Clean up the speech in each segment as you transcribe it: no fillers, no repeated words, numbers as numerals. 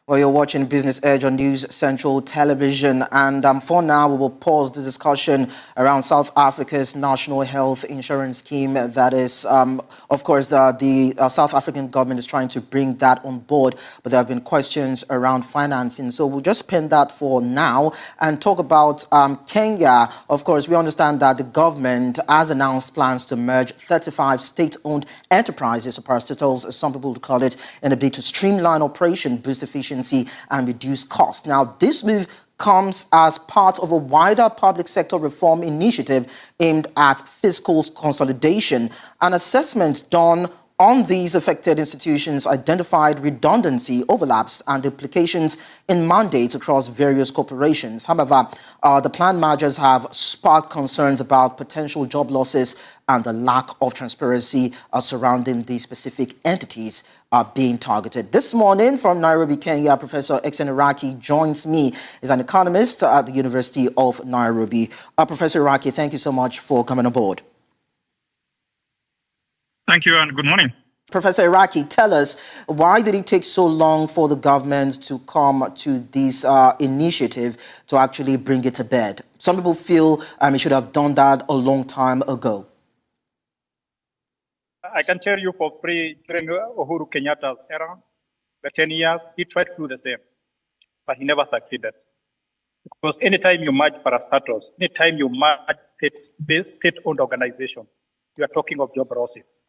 Well, you're watching Business Edge on News Central Television, and for now we will pause the discussion around South Africa's national health insurance scheme. That is, of course, the South African government is trying to bring that on board, but there have been questions around financing. So we'll just pin that for now and talk about Kenya. Of course, we understand that the government has announced plans to merge 35 state-owned enterprises, or parastatals, as some people would call it, in a bid to streamline operation, boost efficiency, and reduce costs. Now, this move comes as part of a wider public sector reform initiative aimed at fiscal consolidation. An assessment done on these affected institutions identified redundancy, overlaps, and duplications in mandates across various corporations. However, the planned mergers have sparked concerns about potential job losses and the lack of transparency surrounding these specific entities being targeted. This morning from Nairobi, Kenya, Professor Iraki joins me. He's an economist at the University of Nairobi. Professor Iraki, thank you so much for coming aboard. Thank you and good morning. Professor Iraki, tell us, why did it take so long for the government to come to this initiative to actually bring it to bed? Some people feel it should have done that a long time ago. I can tell you for free, during Uhuru Kenyatta's era, the 10 years, he tried to do the same, but he never succeeded. Because anytime you merge parastatals, anytime you merge state-owned organization, you are talking of job losses.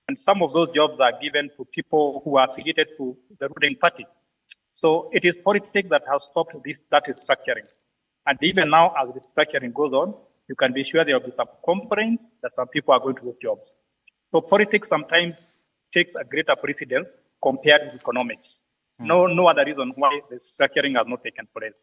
And some of those jobs are given to people who are affiliated to the ruling party. So it is politics that has stopped that restructuring. And even now, as restructuring goes on, you can be sure there will be some complaints that some people are going to lose jobs. So politics sometimes takes a greater precedence compared with economics. No other reason why the restructuring has not taken place.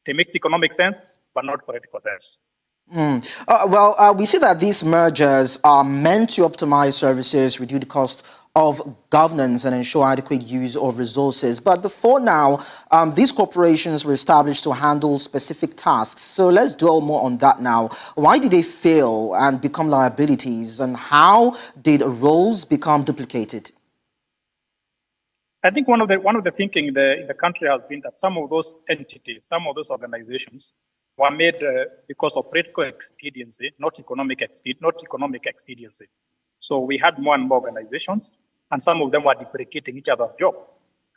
It makes economic sense, but not political sense. We see that these mergers are meant to optimize services, reduce the cost of governance, and ensure adequate use of resources. But before now, these corporations were established to handle specific tasks. So let's dwell more on that now. Why did they fail and become liabilities, and how did roles become duplicated? I think one of the thinking in the country has been that some of those entities, some of those organizations, were made because of political expediency, not economic expediency. So we had more and more organizations, and some of them were duplicating each other's job.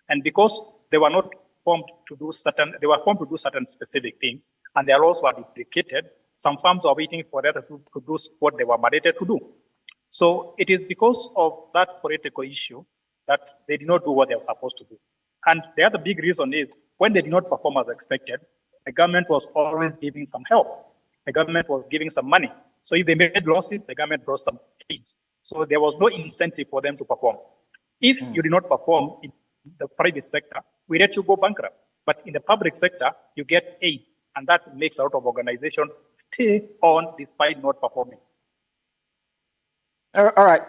And because they were not formed to do certain specific things, and their roles were duplicated, some firms were waiting for them to produce what they were mandated to do. So it is because of that political issue that they did not do what they were supposed to do. And the other big reason is when they did not perform as expected, the government was always giving some help. The government was giving some money. So if they made losses, the government brought some aid. So there was no incentive for them to perform. If you did not perform in the private sector, we let you go bankrupt. But in the public sector, you get aid. And that makes a lot of organizations stay on despite not performing. All right.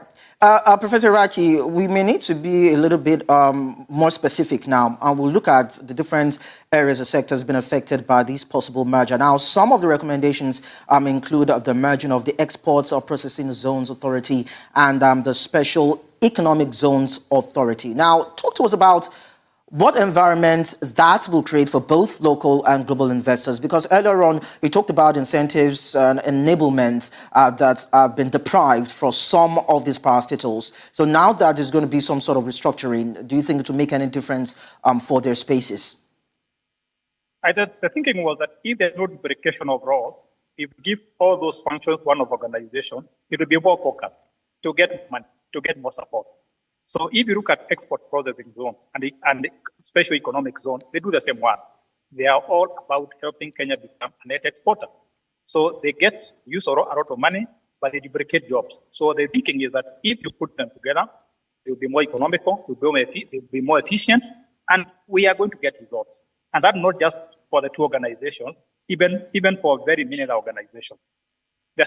Professor Iraki, we may need to be a little bit more specific now. And we'll look at the different areas or sectors been affected by this possible merger. Now, some of the recommendations include the merging of the Exports or Processing Zones Authority and the Special Economic Zones Authority. Now, talk to us about what environment that will create for both local and global investors, because earlier on we talked about incentives and enablement that have been deprived for some of these parastatals. So now that there's going to be some sort of restructuring, do you think it will make any difference for their spaces? The thinking was that if there's no duplication of roles, if you give all those functions one of organization, it will be more focused to get money, to get more support. So if you look at export processing zone and the special economic zone, they do the same one. They are all about helping Kenya become a net exporter. So they use a lot of money, but they duplicate jobs. So the thinking is that if you put them together, they will be more economical, they will be more efficient, and we are going to get results. And that's not just for the two organizations, even for very many organizations.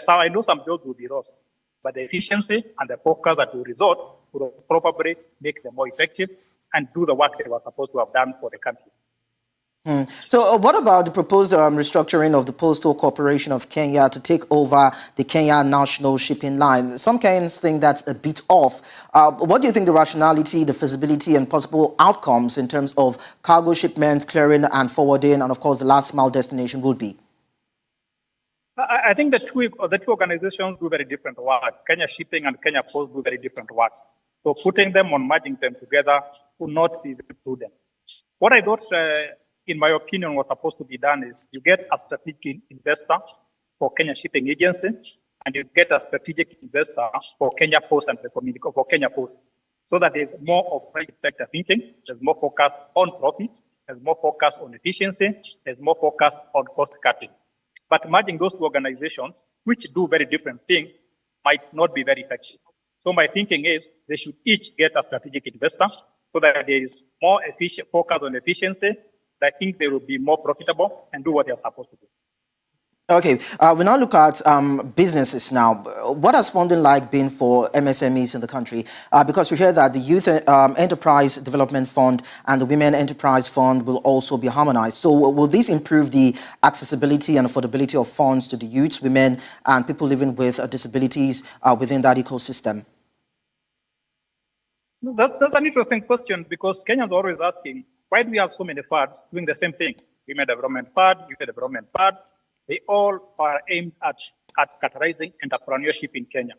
I know some jobs will be lost, but the efficiency and the focus that will result will probably make them more effective and do the work they were supposed to have done for the country. So what about the proposed restructuring of the Postal Corporation of Kenya to take over the Kenya National Shipping Line? Some Kenyans think that's a bit off. What do you think the rationality, the feasibility, and possible outcomes in terms of cargo shipments, clearing and forwarding, and of course the last mile destination would be? I think the two organizations do very different work. Kenya Shipping and Kenya Post do very different work. So putting them on, merging them together would not be very prudent. What I thought, in my opinion, was supposed to be done is you get a strategic investor for Kenya Shipping Agency, and you get a strategic investor for Kenya Post and for Kenya Post, so that there's more of private sector thinking, there's more focus on profit, there's more focus on efficiency, there's more focus on cost cutting. But merging those two organizations, which do very different things, might not be very effective. So my thinking is they should each get a strategic investor so that there is more focus on efficiency. I think they will be more profitable and do what they're supposed to do. Okay, we now look at businesses now. What has funding like been for MSMEs in the country? Because we hear that the Youth Enterprise Development Fund and the Women Enterprise Fund will also be harmonized. So will this improve the accessibility and affordability of funds to the youths, women, and people living with disabilities within that ecosystem? That's an interesting question, because Kenyans are always asking, why do we have so many funds doing the same thing? Women Development Fund, Youth Development Fund. They all are aimed at catalyzing entrepreneurship in Kenya.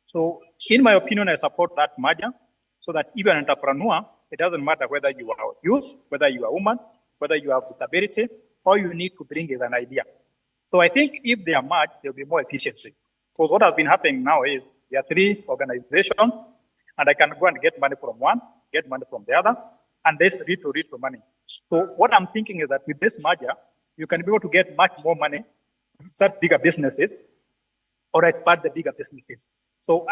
So in my opinion, I support that merger so that even an entrepreneur, it doesn't matter whether you are youth, whether you are a woman, whether you have disability, all you need to bring is an idea. So I think if they are merged, there will be more efficiency. Because what has been happening now is there are three organizations, and I can go and get money from one, get money from the other, and there's read for money. So what I'm thinking is that with this merger, you can be able to get much more money, start bigger businesses, or expand the bigger businesses. So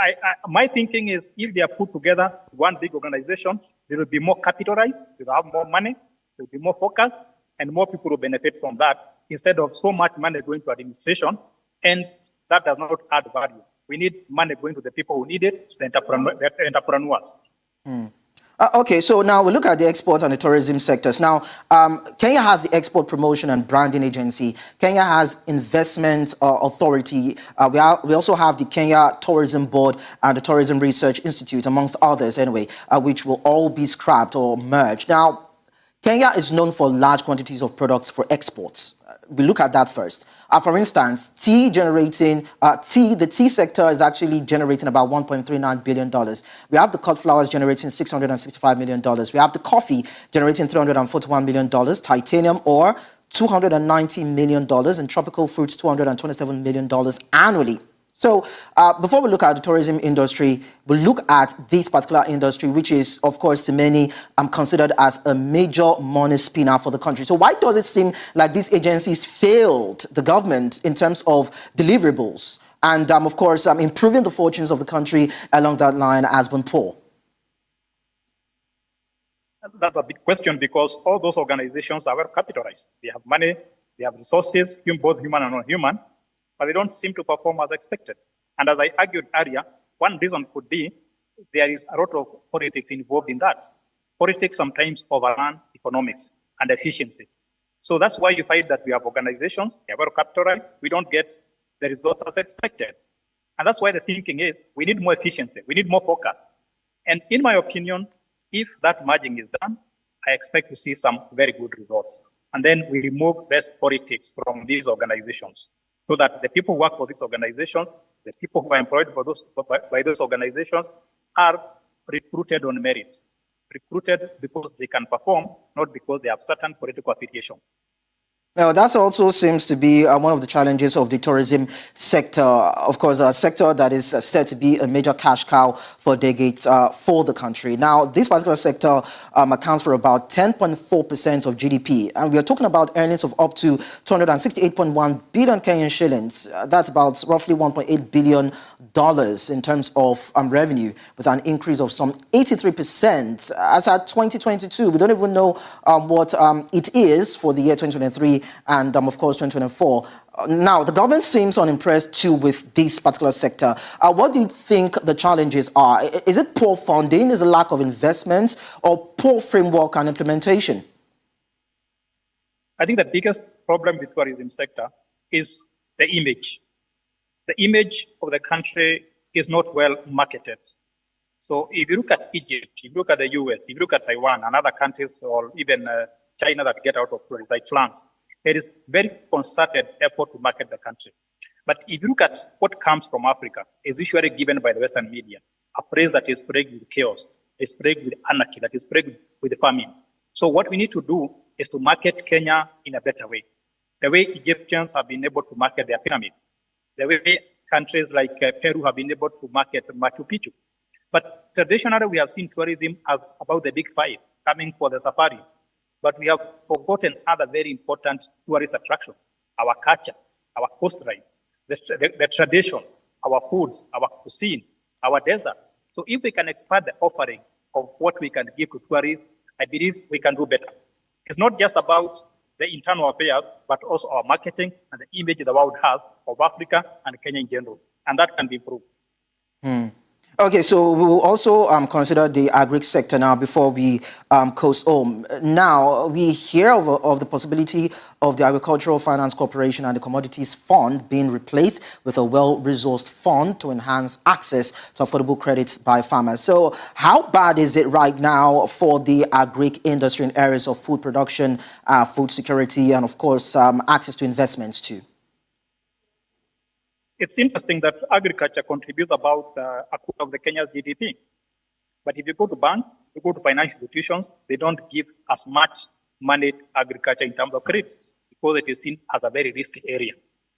my thinking is if they are put together, one big organization, they will be more capitalized, they will have more money, they will be more focused, and more people will benefit from that instead of so much money going to administration, and that does not add value. We need money going to the people who need it, the entrepreneurs. Okay, so now we look at the export and the tourism sectors. Now, Kenya has the Export Promotion and Branding Agency. Kenya has Investment Authority. We also have the Kenya Tourism Board and the Tourism Research Institute, amongst others anyway, which will all be scrapped or merged. Now, Kenya is known for large quantities of products for exports. We look at that first. For instance, the tea sector is actually generating about $1.39 billion. We have the cut flowers generating $665 million. We have the coffee generating $341 million, titanium ore $290 million, and tropical fruits $227 million annually. So before we look at the tourism industry, we'll look at this particular industry, which is, of course, to many considered as a major money spinner for the country. So why does it seem like these agencies failed the government in terms of deliverables? And, of course, improving the fortunes of the country along that line has been poor. That's a big question, because all those organizations are well capitalized. They have money, they have resources, both human and non-human, but they don't seem to perform as expected. And as I argued earlier, one reason could be there is a lot of politics involved in that. Politics sometimes overrun economics and efficiency. So that's why you find that we have organizations, they are well capitalized, we don't get the results as expected. And that's why the thinking is we need more efficiency, we need more focus. And in my opinion, if that merging is done, I expect to see some very good results. And then we remove less politics from these organizations, so that the people who work for these organizations, the people who are employed by those organizations, are recruited on merit, recruited because they can perform, not because they have certain political affiliation. Now, that also seems to be one of the challenges of the tourism sector. Of course, a sector that is said to be a major cash cow for decades for the country. Now, this particular sector accounts for about 10.4% of GDP. And we are talking about earnings of up to 268.1 billion Kenyan shillings. That's about roughly $1.8 billion in terms of revenue, with an increase of some 83%. As at 2022, we don't even know what it is for the year 2023 and, of course, 2024. Now, the government seems unimpressed too with this particular sector. What do you think the challenges are? Is it poor funding, is it lack of investment, or poor framework and implementation? I think the biggest problem with tourism sector is the image. The image of the country is not well marketed. So if you look at Egypt, if you look at the US, if you look at Taiwan and other countries, or even China that get out of tourism, like France, there is very concerted effort to market the country. But if you look at what comes from Africa, is usually given by the Western media, a phrase that is plagued with chaos, is plagued with anarchy, that is plagued with famine. So what we need to do is to market Kenya in a better way. The way Egyptians have been able to market their pyramids, the way countries like Peru have been able to market Machu Picchu. But traditionally, we have seen tourism as about the big five, coming for the safaris. But we have forgotten other very important tourist attractions, our culture, our coastline, the traditions, our foods, our cuisine, our deserts. So if we can expand the offering of what we can give to tourists, I believe we can do better. It's not just about the internal affairs, but also our marketing and the image the world has of Africa and Kenya in general. And that can be improved. Okay, so we will also consider the agri sector now before we coast home. Now, we hear of the possibility of the Agricultural Finance Corporation and the Commodities Fund being replaced with a well-resourced fund to enhance access to affordable credits by farmers. So how bad is it right now for the agri industry in areas of food production, food security, and of course, access to investments too? It's interesting that agriculture contributes about a quarter of the Kenya's GDP. But if you go to banks, you go to financial institutions, they don't give as much money to agriculture in terms of credit because it is seen as a very risky area.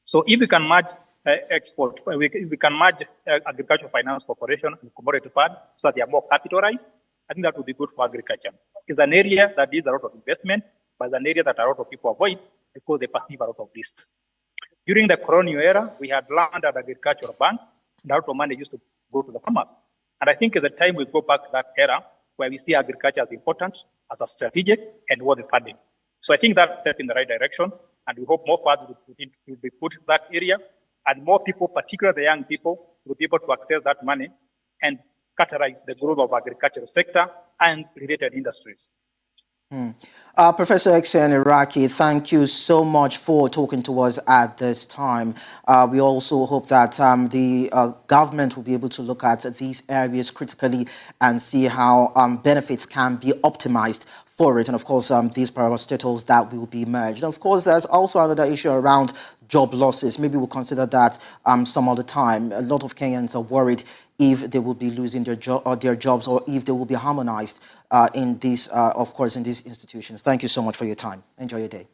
So if we can merge we can merge Agricultural Finance Corporation and Commodity Fund so that they are more capitalized, I think that would be good for agriculture. It's an area that needs a lot of investment, but it's an area that a lot of people avoid because they perceive a lot of risks. During the colonial era, we had land at the agricultural bank, and a lot of money used to go to the farmers. And I think it's a time we go back to that era where we see agriculture as important, as a strategic, and worth the funding. So I think that's a step in the right direction, and we hope more funds will be put in that area, and more people, particularly the young people, will be able to access that money and catalyze the growth of agricultural sector and related industries. Professor Xen Iraki, thank you so much for talking to us at this time. We also hope that the government will be able to look at these areas critically and see how benefits can be optimized for it. And of course, these parastatals that will be merged. And of course, there's also another issue around job losses. Maybe we'll consider that some other time. A lot of Kenyans are worried if they will be losing their jobs or if they will be harmonized in these, of course, in these institutions. Thank you so much for your time. Enjoy your day.